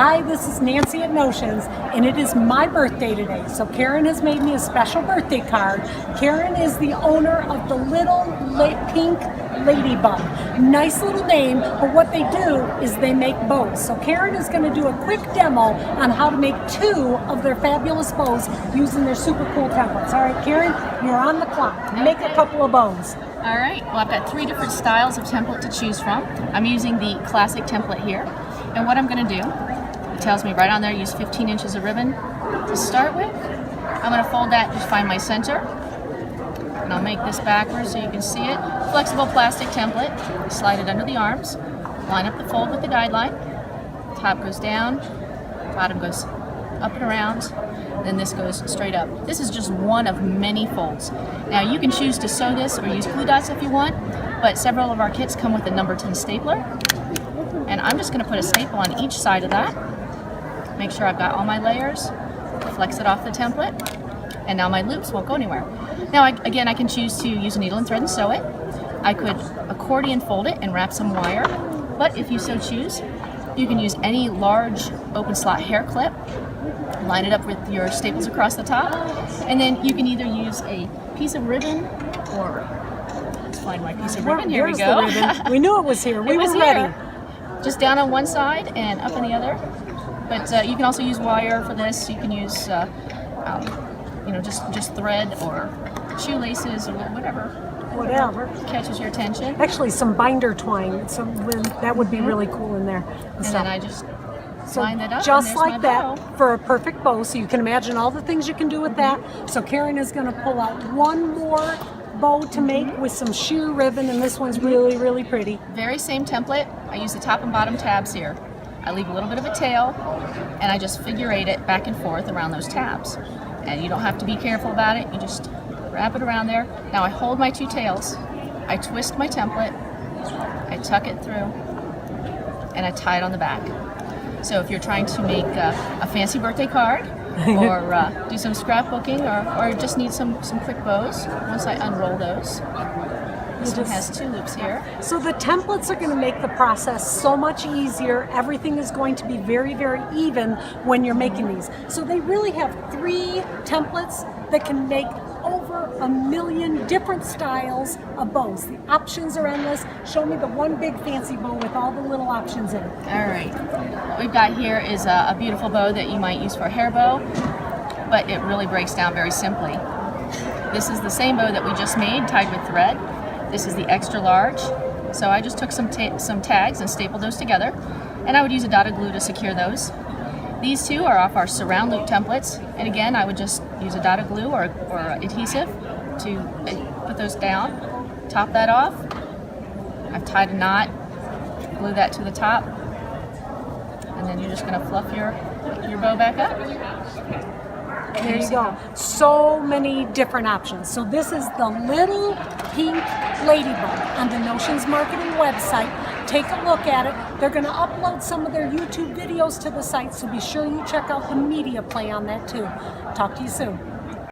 Hi, this is Nancy at Notions, and it is my birthday today. So Karen has made me a special birthday card. Karen is the owner of the Little Pink Ladybug. Nice little name, but what they do is they make bows. So Karen is going to do a quick demo on how to make 2 of their fabulous bows using their super cool templates. All right, Karen, you're on the clock. Make a couple of bows. All right, well, I've got 3 different styles of template to choose from. I'm using the classic template here. And what I'm going to do, it tells me right on there, use 15 inches of ribbon to start with. I'm going to fold that, just find my center. And I'll make this backwards so you can see it. Flexible plastic template. Slide it under the arms. Line up the fold with the guideline. Top goes down, bottom goes up and around. Then this goes straight up. This is just one of many folds. Now you can choose to sew this or use glue dots if you want, but several of our kits come with a number 10 stapler. And I'm just going to put a staple on each side of that. Make sure I've got all my layers. Flex it off the template. And now my loops won't go anywhere. Now again, I can choose to use a needle and thread and sew it. I could accordion fold it and wrap some wire. But if you so choose, you can use any large open slot hair clip. Line it up with your staples across the top. And then you can either use a piece of ribbon or, let's find my piece of ribbon. Here we go. The ribbon. We knew it was here. We were ready. Just down on one side and up on the other. But you can also use wire for this. You can use, just thread or shoelaces or whatever catches your attention. Actually, some binder twine. That would be really cool in there. And then I just line that up. Just like that for a perfect bow. So you can imagine all the things you can do with that. So Karen is going to pull out one more bow to make with some sheer ribbon, and this one's really, really pretty. Very same template. I use the top and bottom tabs here. I leave a little bit of a tail, and I just figure eight it back and forth around those tabs. And you don't have to be careful about it. You just wrap it around there. Now I hold my 2 tails. I twist my template. I tuck it through, and I tie it on the back. So if you're trying to make a fancy birthday card, or do some scrapbooking, or just need some quick bows, once I unroll those, this one has 2 loops here. So the templates are going to make the process so much easier. Everything is going to be very, very even when you're making these. So they really have 3 templates that can make over 1 million different styles of bows. The options are endless. Show me the one big fancy bow with all the little options in it. All right. What we've got here is a beautiful bow that you might use for a hair bow, but it really breaks down very simply. This is the same bow that we just made, tied with thread. This is the extra large. So I just took some tags and stapled those together, and I would use a dot of glue to secure those. These 2 are off our surround loop templates, and again, I would just use a dot of glue or adhesive to put those down. Top that off. I've tied a knot, glue that to the top, and then you're just going to fluff your bow back up. There you go. So many different options. So this is the Little Pink Ladybug on the Notions Marketing website. Take a look at it. They're going to upload some of their YouTube videos to the site, so be sure you check out the media play on that too. Talk to you soon.